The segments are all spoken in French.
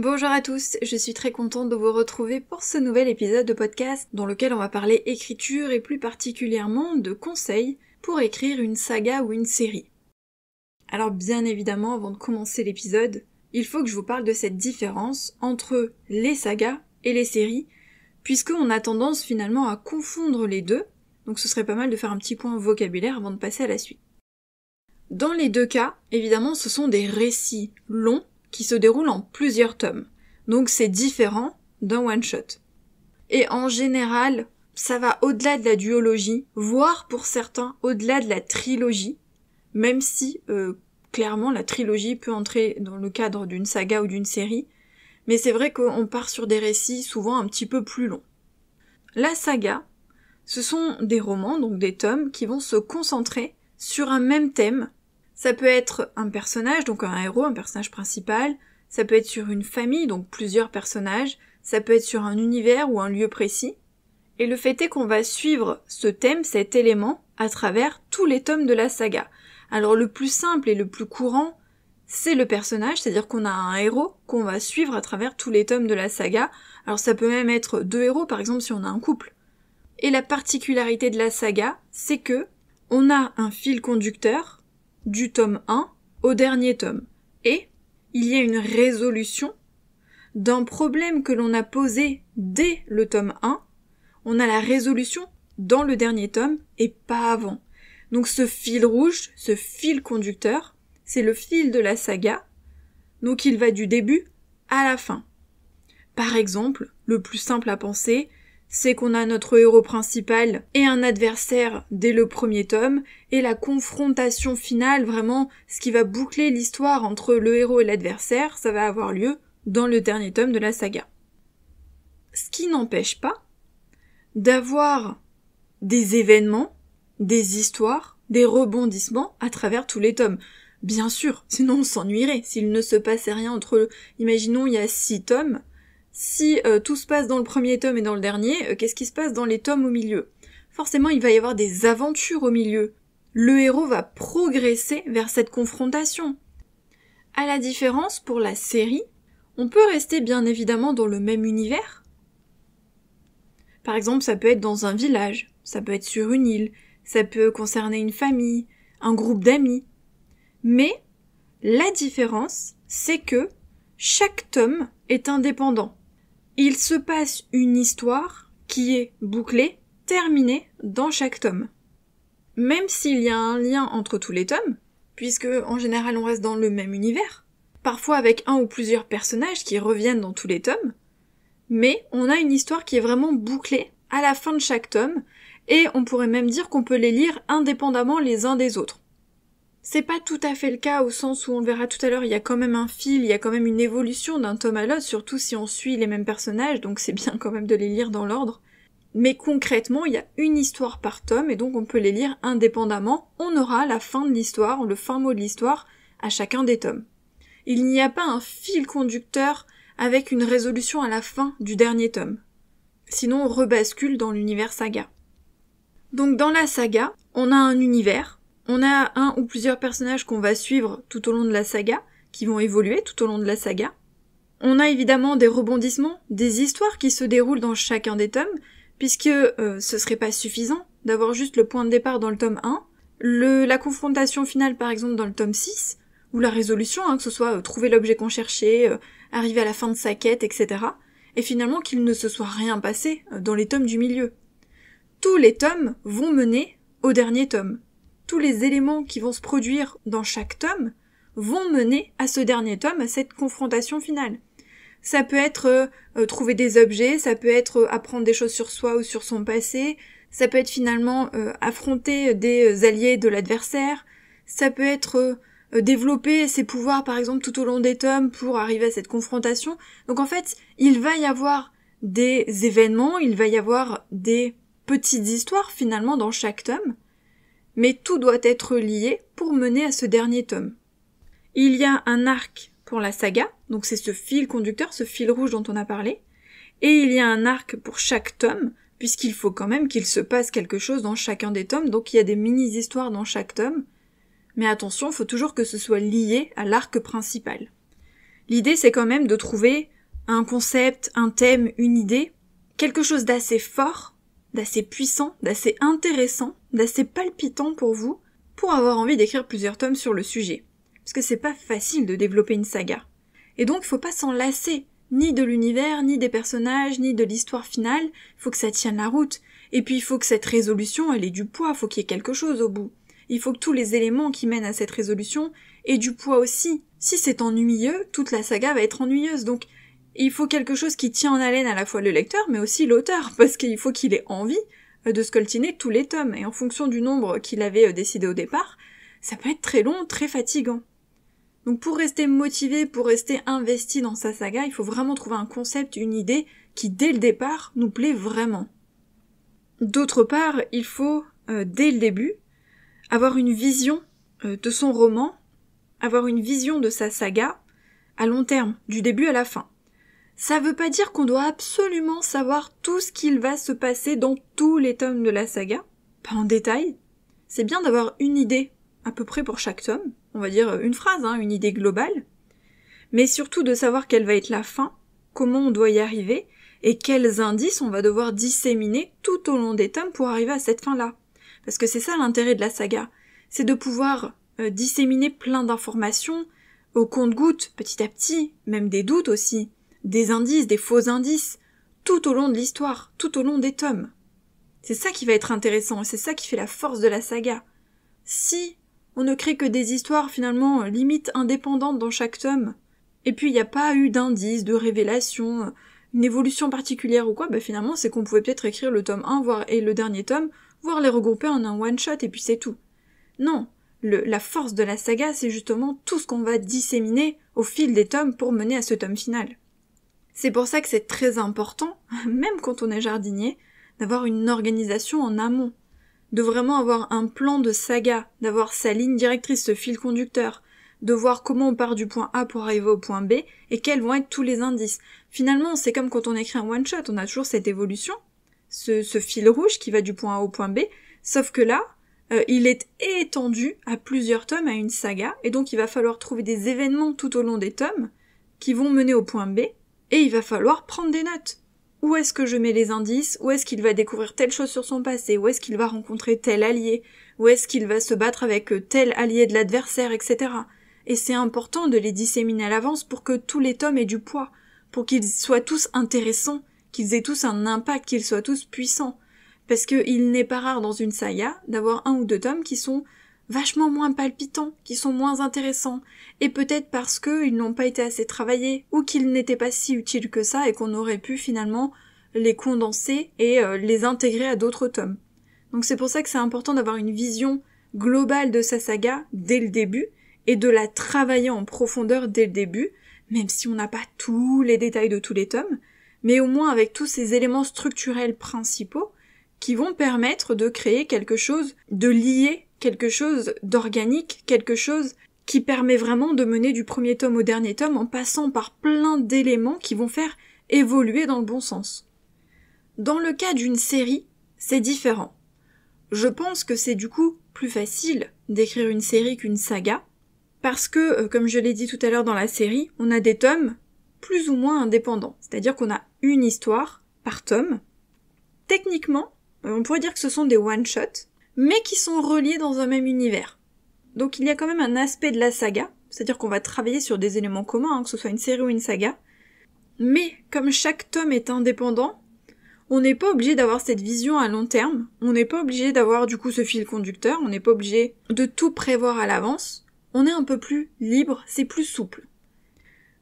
Bonjour à tous, je suis très contente de vous retrouver pour ce nouvel épisode de podcast dans lequel on va parler écriture et plus particulièrement de conseils pour écrire une saga ou une série. Alors bien évidemment, avant de commencer l'épisode, il faut que je vous parle de cette différence entre les sagas et les séries, puisqu'on a tendance finalement à confondre les deux, donc ce serait pas mal de faire un petit point vocabulaire avant de passer à la suite. Dans les deux cas, évidemment, ce sont des récits longs qui se déroulent en plusieurs tomes. Donc c'est différent d'un one-shot. Et en général, ça va au-delà de la duologie, voire pour certains au-delà de la trilogie, même si clairement la trilogie peut entrer dans le cadre d'une saga ou d'une série, mais c'est vrai qu'on part sur des récits souvent un petit peu plus longs. La saga, ce sont des romans, donc des tomes, qui vont se concentrer sur un même thème. Ça peut être un personnage, donc un héros, un personnage principal, ça peut être sur une famille, donc plusieurs personnages, ça peut être sur un univers ou un lieu précis. Et le fait est qu'on va suivre ce thème, cet élément, à travers tous les tomes de la saga. Alors le plus simple et le plus courant, c'est le personnage, c'est-à-dire qu'on a un héros qu'on va suivre à travers tous les tomes de la saga. Alors ça peut même être deux héros, par exemple si on a un couple. Et la particularité de la saga, c'est que on a un fil conducteur, du tome 1 au dernier tome. Et il y a une résolution d'un problème que l'on a posé dès le tome 1. On a la résolution dans le dernier tome et pas avant. Donc ce fil rouge, ce fil conducteur, c'est le fil de la saga. Donc il va du début à la fin. Par exemple, le plus simple à penser, c'est qu'on a notre héros principal et un adversaire dès le premier tome, et la confrontation finale, vraiment ce qui va boucler l'histoire entre le héros et l'adversaire, ça va avoir lieu dans le dernier tome de la saga. Ce qui n'empêche pas d'avoir des événements, des histoires, des rebondissements à travers tous les tomes. Bien sûr, sinon on s'ennuierait, s'il ne se passait rien entre, imaginons il y a 6 tomes, si tout se passe dans le premier tome et dans le dernier, qu'est-ce qui se passe dans les tomes au milieu ? Forcément, il va y avoir des aventures au milieu. Le héros va progresser vers cette confrontation. À la différence, pour la série, on peut rester bien évidemment dans le même univers. Par exemple, ça peut être dans un village, ça peut être sur une île, ça peut concerner une famille, un groupe d'amis. Mais la différence, c'est que chaque tome est indépendant. Il se passe une histoire qui est bouclée, terminée dans chaque tome. Même s'il y a un lien entre tous les tomes, puisque en général on reste dans le même univers, parfois avec un ou plusieurs personnages qui reviennent dans tous les tomes, mais on a une histoire qui est vraiment bouclée à la fin de chaque tome, et on pourrait même dire qu'on peut les lire indépendamment les uns des autres. C'est pas tout à fait le cas au sens où on le verra tout à l'heure, il y a quand même un fil, il y a quand même une évolution d'un tome à l'autre, surtout si on suit les mêmes personnages, donc c'est bien quand même de les lire dans l'ordre. Mais concrètement, il y a une histoire par tome, et donc on peut les lire indépendamment, on aura la fin de l'histoire, le fin mot de l'histoire, à chacun des tomes. Il n'y a pas un fil conducteur avec une résolution à la fin du dernier tome. Sinon on rebascule dans l'univers saga. Donc dans la saga, on a un univers, on a un ou plusieurs personnages qu'on va suivre tout au long de la saga, qui vont évoluer tout au long de la saga. On a évidemment des rebondissements, des histoires qui se déroulent dans chacun des tomes, puisque ce serait pas suffisant d'avoir juste le point de départ dans le tome 1, la confrontation finale par exemple dans le tome 6, ou la résolution, que ce soit trouver l'objet qu'on cherchait, arriver à la fin de sa quête, etc. Et finalement qu'il ne se soit rien passé dans les tomes du milieu. Tous les tomes vont mener au dernier tome. Tous les éléments qui vont se produire dans chaque tome vont mener à ce dernier tome, à cette confrontation finale. Ça peut être trouver des objets, ça peut être apprendre des choses sur soi ou sur son passé, ça peut être finalement affronter des alliés de l'adversaire, ça peut être développer ses pouvoirs par exemple tout au long des tomes pour arriver à cette confrontation. Donc en fait, il va y avoir des événements, il va y avoir des petites histoires finalement dans chaque tome, mais tout doit être lié pour mener à ce dernier tome. Il y a un arc pour la saga, donc c'est ce fil conducteur, ce fil rouge dont on a parlé, et il y a un arc pour chaque tome, puisqu'il faut quand même qu'il se passe quelque chose dans chacun des tomes, donc il y a des mini-histoires dans chaque tome, mais attention, il faut toujours que ce soit lié à l'arc principal. L'idée, c'est quand même de trouver un concept, un thème, une idée, quelque chose d'assez fort, d'assez puissant, d'assez intéressant, d'assez palpitant pour vous, pour avoir envie d'écrire plusieurs tomes sur le sujet. Parce que c'est pas facile de développer une saga. Et donc, il faut pas s'en lasser, ni de l'univers, ni des personnages, ni de l'histoire finale. Il faut que ça tienne la route. Et puis, il faut que cette résolution, elle ait du poids, il faut qu'il y ait quelque chose au bout. Il faut que tous les éléments qui mènent à cette résolution aient du poids aussi. Si c'est ennuyeux, toute la saga va être ennuyeuse. Donc, il faut quelque chose qui tient en haleine à la fois le lecteur, mais aussi l'auteur, parce qu'il faut qu'il ait envie de scoltiner tous les tomes. Et en fonction du nombre qu'il avait décidé au départ, ça peut être très long, très fatigant. Donc pour rester motivé, pour rester investi dans sa saga, il faut vraiment trouver un concept, une idée qui dès le départ nous plaît vraiment. D'autre part, il faut, dès le début, avoir une vision de son roman, avoir une vision de sa saga à long terme, du début à la fin. Ça veut pas dire qu'on doit absolument savoir tout ce qu'il va se passer dans tous les tomes de la saga, pas en détail. C'est bien d'avoir une idée à peu près pour chaque tome, on va dire une phrase, une idée globale, mais surtout de savoir quelle va être la fin, comment on doit y arriver, et quels indices on va devoir disséminer tout au long des tomes pour arriver à cette fin-là. Parce que c'est ça l'intérêt de la saga, c'est de pouvoir disséminer plein d'informations au compte-gouttes, petit à petit, même des doutes aussi, des indices, des faux indices, tout au long de l'histoire, tout au long des tomes. C'est ça qui va être intéressant, et c'est ça qui fait la force de la saga. Si on ne crée que des histoires finalement limite indépendantes dans chaque tome, et puis il n'y a pas eu d'indices, de révélations, une évolution particulière ou quoi, finalement c'est qu'on pouvait peut-être écrire le tome 1 et le dernier tome, voire les regrouper en un one-shot et puis c'est tout. Non, la force de la saga c'est justement tout ce qu'on va disséminer au fil des tomes pour mener à ce tome final. C'est pour ça que c'est très important, même quand on est jardinier, d'avoir une organisation en amont, de vraiment avoir un plan de saga, d'avoir sa ligne directrice, ce fil conducteur, de voir comment on part du point A pour arriver au point B, et quels vont être tous les indices. Finalement, c'est comme quand on écrit un one-shot, on a toujours cette évolution, ce fil rouge qui va du point A au point B, sauf que là, il est étendu à plusieurs tomes, à une saga, et donc il va falloir trouver des événements tout au long des tomes qui vont mener au point B, et il va falloir prendre des notes. Où est-ce que je mets les indices? Où est-ce qu'il va découvrir telle chose sur son passé? Où est-ce qu'il va rencontrer tel allié? Où est-ce qu'il va se battre avec tel allié de l'adversaire, etc. Et c'est important de les disséminer à l'avance pour que tous les tomes aient du poids, pour qu'ils soient tous intéressants, qu'ils aient tous un impact, qu'ils soient tous puissants. Parce qu'il n'est pas rare dans une saga d'avoir 1 ou 2 tomes qui sont vachement moins palpitants, qui sont moins intéressants, et peut-être parce qu'ils n'ont pas été assez travaillés, ou qu'ils n'étaient pas si utiles que ça, et qu'on aurait pu finalement les condenser et les intégrer à d'autres tomes. Donc c'est pour ça que c'est important d'avoir une vision globale de sa saga dès le début, et de la travailler en profondeur dès le début, même si on n'a pas tous les détails de tous les tomes, mais au moins avec tous ces éléments structurels principaux qui vont permettre de créer quelque chose de lié, quelque chose d'organique, quelque chose qui permet vraiment de mener du premier tome au dernier tome en passant par plein d'éléments qui vont faire évoluer dans le bon sens. Dans le cas d'une série, c'est différent. Je pense que c'est du coup plus facile d'écrire une série qu'une saga, parce que, comme je l'ai dit tout à l'heure dans la série, on a des tomes plus ou moins indépendants, c'est-à-dire qu'on a une histoire par tome. Techniquement, on pourrait dire que ce sont des one-shots, mais qui sont reliés dans un même univers. Donc il y a quand même un aspect de la saga, c'est-à-dire qu'on va travailler sur des éléments communs, que ce soit une série ou une saga, mais comme chaque tome est indépendant, on n'est pas obligé d'avoir cette vision à long terme, on n'est pas obligé d'avoir du coup ce fil conducteur, on n'est pas obligé de tout prévoir à l'avance, on est un peu plus libre, c'est plus souple.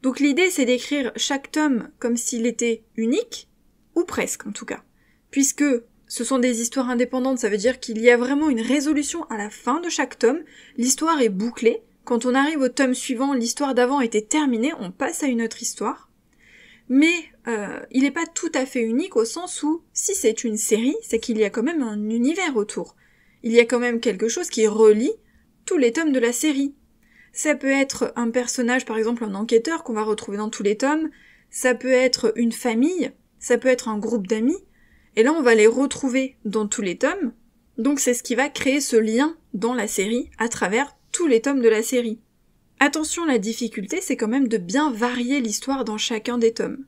Donc l'idée c'est d'écrire chaque tome comme s'il était unique, ou presque en tout cas, puisque ce sont des histoires indépendantes, ça veut dire qu'il y a vraiment une résolution à la fin de chaque tome, l'histoire est bouclée, quand on arrive au tome suivant, l'histoire d'avant était terminée, on passe à une autre histoire, mais il n'est pas tout à fait unique au sens où, si c'est une série, c'est qu'il y a quand même un univers autour. Il y a quand même quelque chose qui relie tous les tomes de la série. Ça peut être un personnage, par exemple un enquêteur qu'on va retrouver dans tous les tomes, ça peut être une famille, ça peut être un groupe d'amis, et là on va les retrouver dans tous les tomes, donc c'est ce qui va créer ce lien dans la série à travers tous les tomes de la série. Attention, la difficulté, c'est quand même de bien varier l'histoire dans chacun des tomes.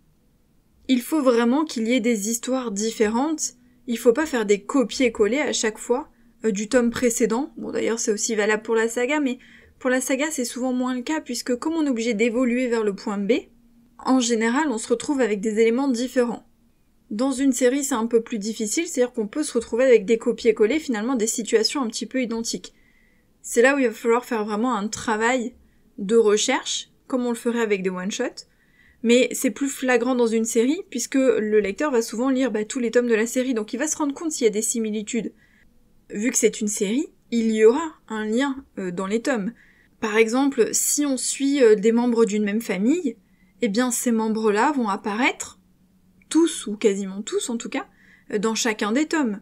Il faut vraiment qu'il y ait des histoires différentes, il faut pas faire des copier-coller à chaque fois du tome précédent. Bon, d'ailleurs, c'est aussi valable pour la saga, mais pour la saga, c'est souvent moins le cas, puisque comme on est obligé d'évoluer vers le point B, en général, on se retrouve avec des éléments différents. Dans une série, c'est un peu plus difficile, c'est-à-dire qu'on peut se retrouver avec des copier-coller, finalement des situations un petit peu identiques. C'est là où il va falloir faire vraiment un travail de recherche, comme on le ferait avec des one-shots, mais c'est plus flagrant dans une série, puisque le lecteur va souvent lire tous les tomes de la série, donc il va se rendre compte s'il y a des similitudes. Vu que c'est une série, il y aura un lien dans les tomes. Par exemple, si on suit des membres d'une même famille, eh bien ces membres-là vont apparaître, tous ou quasiment tous en tout cas, dans chacun des tomes.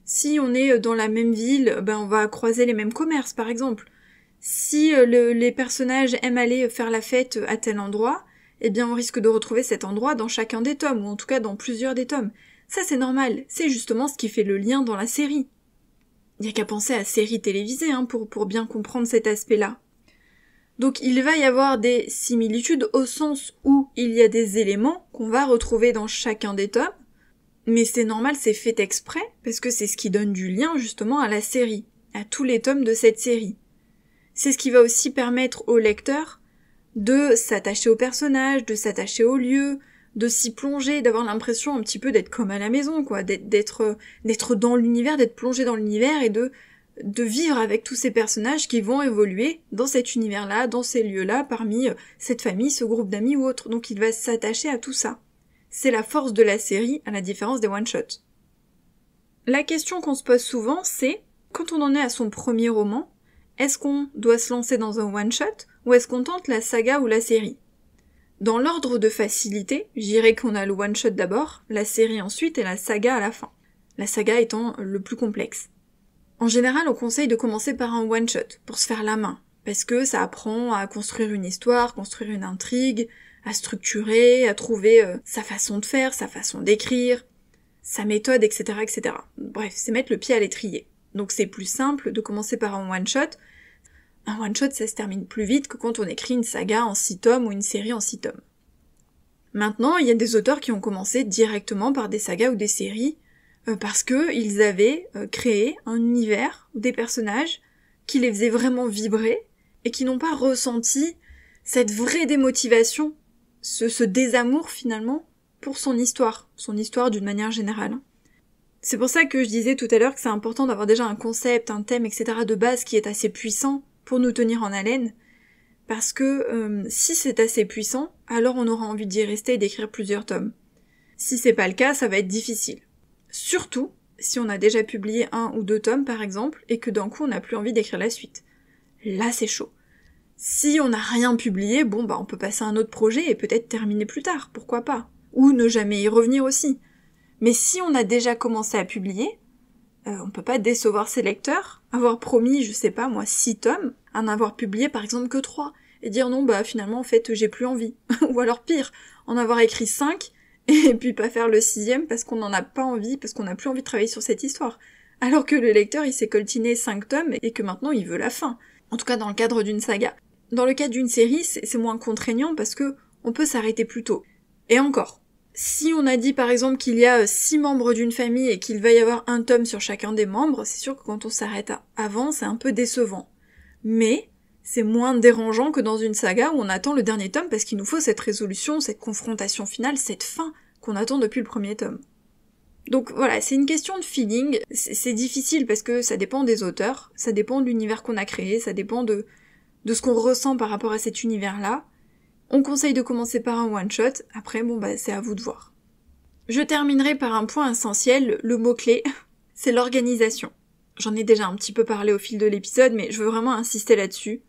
Si on est dans la même ville, on va croiser les mêmes commerces par exemple. Si les personnages aiment aller faire la fête à tel endroit, eh bien on risque de retrouver cet endroit dans chacun des tomes, ou en tout cas dans plusieurs des tomes. Ça c'est normal, c'est justement ce qui fait le lien dans la série. Il n'y a qu'à penser à séries télévisées pour bien comprendre cet aspect-là. Donc il va y avoir des similitudes au sens où il y a des éléments qu'on va retrouver dans chacun des tomes, mais c'est normal, c'est fait exprès, parce que c'est ce qui donne du lien justement à la série, à tous les tomes de cette série. C'est ce qui va aussi permettre au lecteur de s'attacher aux personnages, de s'attacher aux lieux, de s'y plonger, d'avoir l'impression un petit peu d'être comme à la maison, quoi, d'être dans l'univers, d'être plongé dans l'univers et de vivre avec tous ces personnages qui vont évoluer dans cet univers-là, dans ces lieux-là, parmi cette famille, ce groupe d'amis ou autre. Donc il va s'attacher à tout ça. C'est la force de la série, à la différence des one-shots. La question qu'on se pose souvent, c'est, quand on en est à son premier roman, est-ce qu'on doit se lancer dans un one-shot, ou est-ce qu'on tente la saga ou la série? Dans l'ordre de facilité, je dirais qu'on a le one-shot d'abord, la série ensuite et la saga à la fin. La saga étant le plus complexe. En général, on conseille de commencer par un one-shot, pour se faire la main, parce que ça apprend à construire une histoire, construire une intrigue, à structurer, à trouver sa façon de faire, sa façon d'écrire, sa méthode, etc., etc. Bref, c'est mettre le pied à l'étrier. Donc c'est plus simple de commencer par un one-shot. Un one-shot, ça se termine plus vite que quand on écrit une saga en 6 tomes ou une série en 6 tomes. Maintenant, il y a des auteurs qui ont commencé directement par des sagas ou des séries, parce que ils avaient créé un univers ou des personnages qui les faisaient vraiment vibrer et qui n'ont pas ressenti cette vraie démotivation, ce désamour finalement pour son histoire d'une manière générale. C'est pour ça que je disais tout à l'heure que c'est important d'avoir déjà un concept, un thème, etc. de base qui est assez puissant pour nous tenir en haleine, parce que si c'est assez puissant, alors on aura envie d'y rester et d'écrire plusieurs tomes. Si c'est pas le cas, ça va être difficile. Surtout si on a déjà publié 1 ou 2 tomes par exemple, et que d'un coup on n'a plus envie d'écrire la suite. Là c'est chaud. Si on n'a rien publié, on peut passer à un autre projet et peut-être terminer plus tard, pourquoi pas. Ou ne jamais y revenir aussi. Mais si on a déjà commencé à publier, on peut pas décevoir ses lecteurs, avoir promis, 6 tomes, en avoir publié par exemple que 3, et dire non, finalement en fait j'ai plus envie. Ou alors pire, en avoir écrit 5, et puis pas faire le 6e parce qu'on n'en a pas envie, parce qu'on n'a plus envie de travailler sur cette histoire. Alors que le lecteur il s'est coltiné 5 tomes et que maintenant il veut la fin. En tout cas dans le cadre d'une saga. Dans le cadre d'une série, c'est moins contraignant parce que on peut s'arrêter plus tôt. Et encore, si on a dit par exemple qu'il y a 6 membres d'une famille et qu'il va y avoir un tome sur chacun des membres, c'est sûr que quand on s'arrête avant, c'est un peu décevant. Mais c'est moins dérangeant que dans une saga où on attend le dernier tome parce qu'il nous faut cette résolution, cette confrontation finale, cette fin qu'on attend depuis le premier tome. Donc voilà, c'est une question de feeling, c'est difficile parce que ça dépend des auteurs, ça dépend de l'univers qu'on a créé, ça dépend de ce qu'on ressent par rapport à cet univers-là. On conseille de commencer par un one-shot, après c'est à vous de voir. Je terminerai par un point essentiel, le mot-clé, c'est l'organisation. J'en ai déjà un petit peu parlé au fil de l'épisode, mais je veux vraiment insister là-dessus.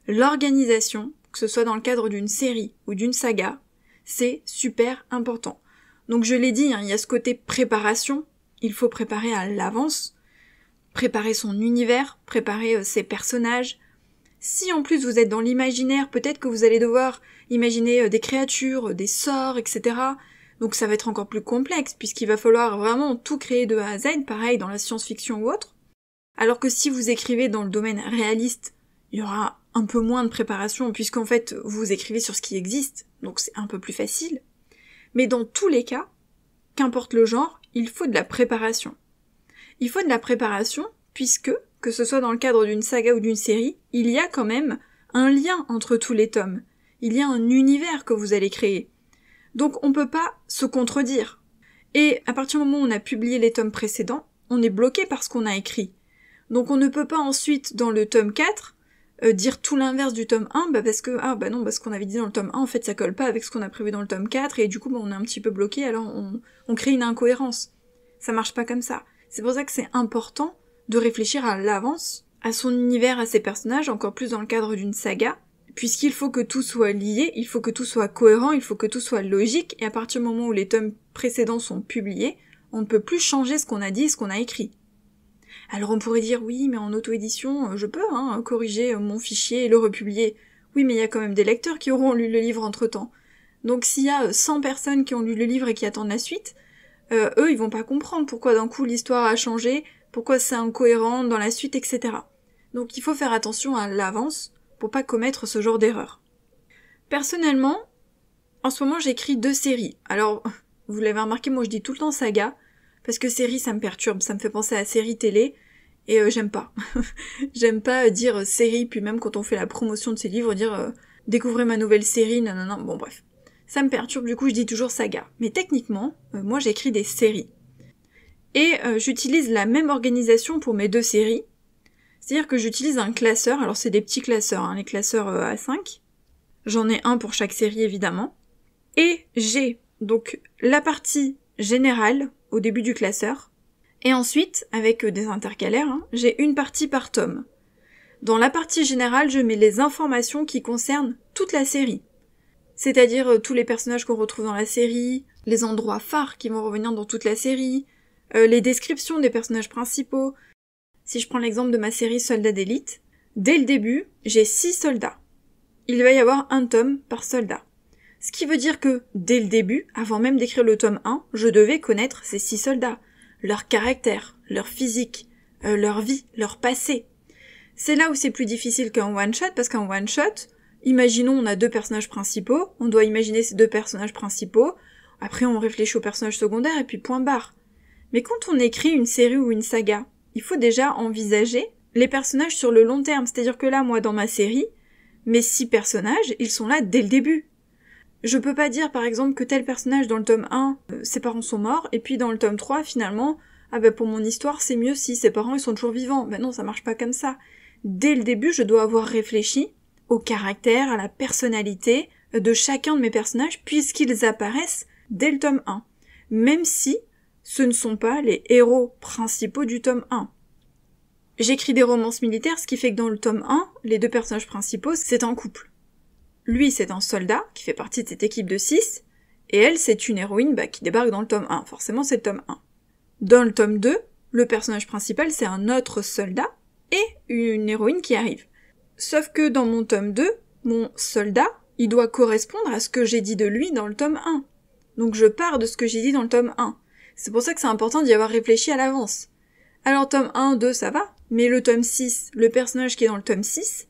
L'organisation, que ce soit dans le cadre d'une série ou d'une saga, c'est super important. Donc je l'ai dit, il y a ce côté préparation, il faut préparer à l'avance, préparer son univers, préparer ses personnages. Si en plus vous êtes dans l'imaginaire, peut-être que vous allez devoir imaginer des créatures, des sorts, etc. Donc ça va être encore plus complexe, puisqu'il va falloir vraiment tout créer de A à Z, pareil dans la science-fiction ou autre. Alors que si vous écrivez dans le domaine réaliste, il y aura un peu moins de préparation, puisqu'en fait, vous écrivez sur ce qui existe, donc c'est un peu plus facile. Mais dans tous les cas, qu'importe le genre, il faut de la préparation. Il faut de la préparation, puisque, que ce soit dans le cadre d'une saga ou d'une série, il y a quand même un lien entre tous les tomes. Il y a un univers que vous allez créer. Donc on peut pas se contredire. Et à partir du moment où on a publié les tomes précédents, on est bloqué par ce qu'on a écrit. Donc on ne peut pas ensuite, dans le tome 4, dire tout l'inverse du tome 1, parce qu'on avait dit dans le tome 1, en fait ça colle pas avec ce qu'on a prévu dans le tome 4, et du coup on est un petit peu bloqué, alors on crée une incohérence. Ça marche pas comme ça. C'est pour ça que c'est important de réfléchir à l'avance, à son univers, à ses personnages, encore plus dans le cadre d'une saga, puisqu'il faut que tout soit lié, il faut que tout soit cohérent, il faut que tout soit logique, et à partir du moment où les tomes précédents sont publiés, on ne peut plus changer ce qu'on a dit, ce qu'on a écrit. Alors on pourrait dire, oui, mais en auto-édition, je peux corriger mon fichier et le republier. Oui, mais il y a quand même des lecteurs qui auront lu le livre entre-temps. Donc s'il y a 100 personnes qui ont lu le livre et qui attendent la suite, eux, ils vont pas comprendre pourquoi d'un coup l'histoire a changé, pourquoi c'est incohérent dans la suite, etc. Donc il faut faire attention à l'avance pour pas commettre ce genre d'erreur. Personnellement, en ce moment j'écris 2 séries. Alors, vous l'avez remarqué, moi je dis tout le temps saga, parce que série ça me perturbe, ça me fait penser à série télé, et j'aime pas. J'aime pas dire série, puis même quand on fait la promotion de ces livres, dire découvrez ma nouvelle série, non, bon bref. Ça me perturbe, du coup je dis toujours saga. Mais techniquement, moi j'écris des séries. Et j'utilise la même organisation pour mes 2 séries. C'est-à-dire que j'utilise un classeur, alors c'est des petits classeurs, les classeurs A5. J'en ai un pour chaque série évidemment. Et j'ai donc la partie générale au début du classeur. Et ensuite, avec des intercalaires, j'ai une partie par tome. Dans la partie générale, je mets les informations qui concernent toute la série. C'est-à-dire tous les personnages qu'on retrouve dans la série, les endroits phares qui vont revenir dans toute la série, les descriptions des personnages principaux. Si je prends l'exemple de ma série Soldats d'élite, dès le début, j'ai 6 soldats. Il va y avoir un tome par soldat. Ce qui veut dire que, dès le début, avant même d'écrire le tome 1, je devais connaître ces 6 soldats, leur caractère, leur physique, leur vie, leur passé. C'est là où c'est plus difficile qu'un one-shot, parce qu'un one-shot, imaginons on a 2 personnages principaux, on doit imaginer ces 2 personnages principaux, après on réfléchit aux personnages secondaires et puis point barre. Mais quand on écrit une série ou une saga, il faut déjà envisager les personnages sur le long terme, c'est-à-dire que là, moi, dans ma série, mes 6 personnages, ils sont là dès le début. Je peux pas dire, par exemple, que tel personnage dans le tome 1, ses parents sont morts, et puis dans le tome 3, finalement, pour mon histoire, c'est mieux si ses parents, ils sont toujours vivants. Non, ça marche pas comme ça. Dès le début, je dois avoir réfléchi au caractère, à la personnalité de chacun de mes personnages, puisqu'ils apparaissent dès le tome 1. Même si ce ne sont pas les héros principaux du tome 1. J'écris des romances militaires, ce qui fait que dans le tome 1, les 2 personnages principaux, c'est un couple. Lui, c'est un soldat, qui fait partie de cette équipe de 6, et elle, c'est une héroïne qui débarque dans le tome 1. Forcément, c'est le tome 1. Dans le tome 2, le personnage principal, c'est un autre soldat, et une héroïne qui arrive. Sauf que dans mon tome 2, mon soldat, il doit correspondre à ce que j'ai dit de lui dans le tome 1. Donc je pars de ce que j'ai dit dans le tome 1. C'est pour ça que c'est important d'y avoir réfléchi à l'avance. Alors tome 1, 2, ça va, mais le tome 6, le personnage qui est dans le tome 6,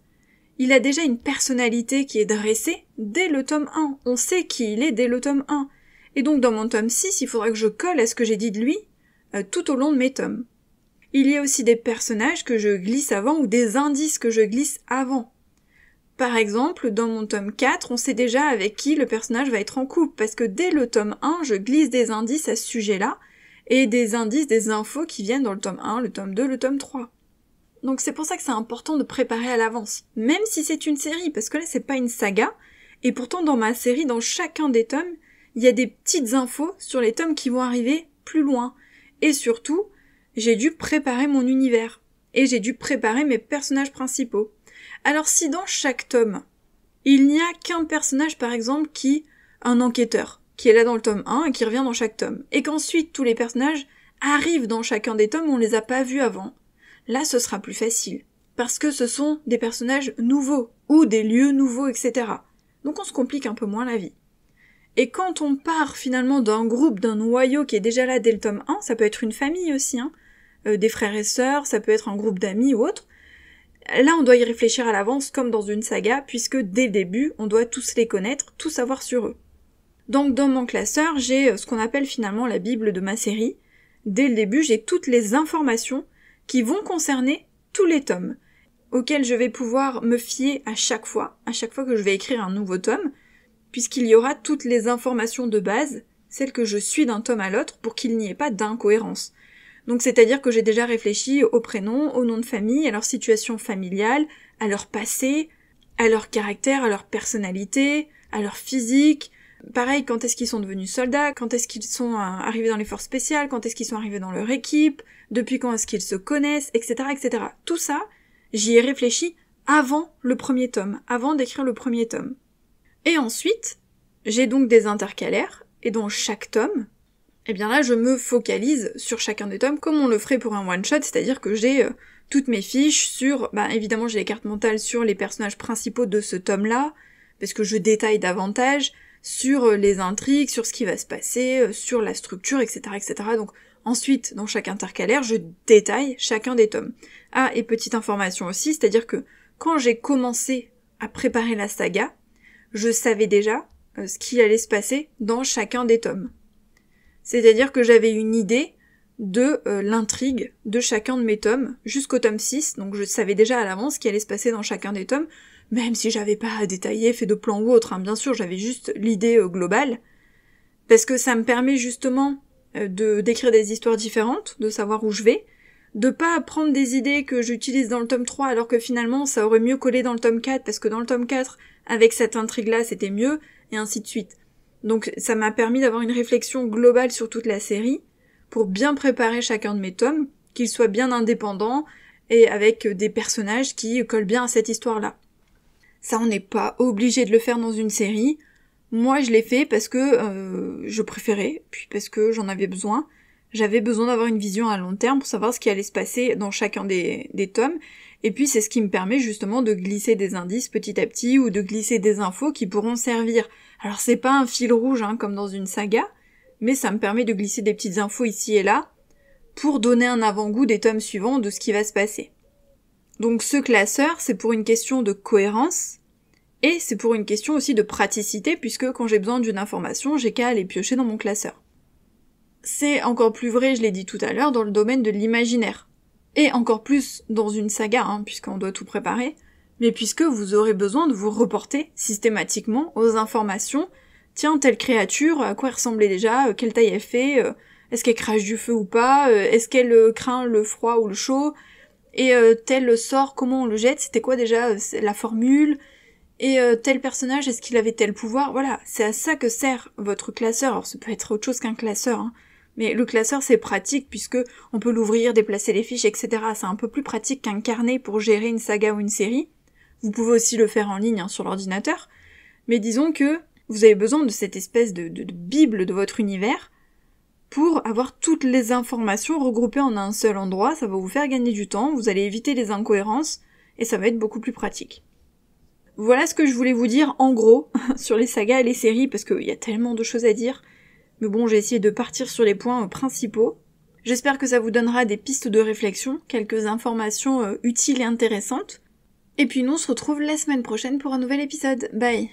il a déjà une personnalité qui est dressée dès le tome 1. On sait qui il est dès le tome 1. Et donc dans mon tome 6, il faudra que je colle à ce que j'ai dit de lui tout au long de mes tomes. Il y a aussi des personnages que je glisse avant ou des indices que je glisse avant. Par exemple, dans mon tome 4, on sait déjà avec qui le personnage va être en couple, parce que dès le tome 1, je glisse des indices à ce sujet-là, et des indices, des infos qui viennent dans le tome 1, le tome 2, le tome 3. Donc c'est pour ça que c'est important de préparer à l'avance, même si c'est une série, parce que là c'est pas une saga, et pourtant dans ma série, dans chacun des tomes, il y a des petites infos sur les tomes qui vont arriver plus loin. Et surtout, j'ai dû préparer mon univers, et j'ai dû préparer mes personnages principaux. Alors si dans chaque tome, il n'y a qu'un personnage par exemple un enquêteur, qui est là dans le tome 1 et qui revient dans chaque tome, et qu'ensuite tous les personnages arrivent dans chacun des tomes où on les a pas vus avant, là ce sera plus facile, parce que ce sont des personnages nouveaux, ou des lieux nouveaux, etc. Donc on se complique un peu moins la vie. Et quand on part finalement d'un groupe, d'un noyau qui est déjà là dès le tome 1, ça peut être une famille aussi, des frères et sœurs, ça peut être un groupe d'amis ou autre, Là, on doit y réfléchir à l'avance comme dans une saga, puisque dès le début, on doit tous les connaître, tout savoir sur eux. Donc dans mon classeur, j'ai ce qu'on appelle finalement la Bible de ma série. Dès le début, j'ai toutes les informations qui vont concerner tous les tomes, auxquels je vais pouvoir me fier à chaque fois que je vais écrire un nouveau tome, puisqu'il y aura toutes les informations de base, celles que je suis d'un tome à l'autre, pour qu'il n'y ait pas d'incohérence. Donc c'est-à-dire que j'ai déjà réfléchi au prénom, au nom de famille, à leur situation familiale, à leur passé, à leur caractère, à leur personnalité, à leur physique. Pareil, quand est-ce qu'ils sont devenus soldats, quand est-ce qu'ils sont arrivés dans les forces spéciales, quand est-ce qu'ils sont arrivés dans leur équipe, depuis quand est-ce qu'ils se connaissent, etc., etc. Tout ça, j'y ai réfléchi avant le premier tome, avant d'écrire le premier tome. Et ensuite, j'ai donc des intercalaires, et dans chaque tome, eh bien là, je me focalise sur chacun des tomes, comme on le ferait pour un one-shot, c'est-à-dire que j'ai toutes mes fiches sur, évidemment j'ai les cartes mentales sur les personnages principaux de ce tome-là, parce que je détaille davantage, sur les intrigues, sur ce qui va se passer, sur la structure, etc., etc. Donc ensuite, dans chaque intercalaire, je détaille chacun des tomes. Ah, et petite information aussi, c'est-à-dire que quand j'ai commencé à préparer la saga, je savais déjà ce qui allait se passer dans chacun des tomes. C'est-à-dire que j'avais une idée de l'intrigue de chacun de mes tomes, jusqu'au tome 6, donc je savais déjà à l'avance ce qui allait se passer dans chacun des tomes, même si j'avais pas détaillé, fait de plan ou autre, bien sûr, j'avais juste l'idée globale, parce que ça me permet justement d'écrire des histoires différentes, de savoir où je vais, de pas prendre des idées que j'utilise dans le tome 3 alors que finalement ça aurait mieux collé dans le tome 4 parce que dans le tome 4, avec cette intrigue-là, c'était mieux, et ainsi de suite. Donc ça m'a permis d'avoir une réflexion globale sur toute la série pour bien préparer chacun de mes tomes, qu'ils soient bien indépendants et avec des personnages qui collent bien à cette histoire-là. Ça, on n'est pas obligé de le faire dans une série. Moi, je l'ai fait parce que je préférais, puis parce que j'en avais besoin. J'avais besoin d'avoir une vision à long terme pour savoir ce qui allait se passer dans chacun des tomes, et puis c'est ce qui me permet justement de glisser des indices petit à petit, ou de glisser des infos qui pourront servir. Alors c'est pas un fil rouge comme dans une saga, mais ça me permet de glisser des petites infos ici et là, pour donner un avant-goût des tomes suivants de ce qui va se passer. Donc ce classeur, c'est pour une question de cohérence, et c'est pour une question aussi de praticité, puisque quand j'ai besoin d'une information, j'ai qu'à aller piocher dans mon classeur. C'est encore plus vrai, je l'ai dit tout à l'heure, dans le domaine de l'imaginaire. Et encore plus dans une saga, puisqu'on doit tout préparer, mais puisque vous aurez besoin de vous reporter systématiquement aux informations. Tiens, telle créature, à quoi elle ressemblait déjà, quelle taille elle fait, est-ce qu'elle crache du feu ou pas, est-ce qu'elle craint le froid ou le chaud, et tel sort, comment on le jette, c'était quoi déjà la formule, et tel personnage, est-ce qu'il avait tel pouvoir, voilà, c'est à ça que sert votre classeur. Alors ça peut être autre chose qu'un classeur, mais le classeur c'est pratique puisque on peut l'ouvrir, déplacer les fiches, etc. C'est un peu plus pratique qu'un carnet pour gérer une saga ou une série. Vous pouvez aussi le faire en ligne sur l'ordinateur, mais disons que vous avez besoin de cette espèce de bible de votre univers pour avoir toutes les informations regroupées en un seul endroit. Ça va vous faire gagner du temps, vous allez éviter les incohérences, et ça va être beaucoup plus pratique. Voilà ce que je voulais vous dire en gros sur les sagas et les séries, parce qu'il y a tellement de choses à dire. Mais bon, j'ai essayé de partir sur les points principaux. J'espère que ça vous donnera des pistes de réflexion, quelques informations utiles et intéressantes. Et puis nous, on se retrouve la semaine prochaine pour un nouvel épisode. Bye!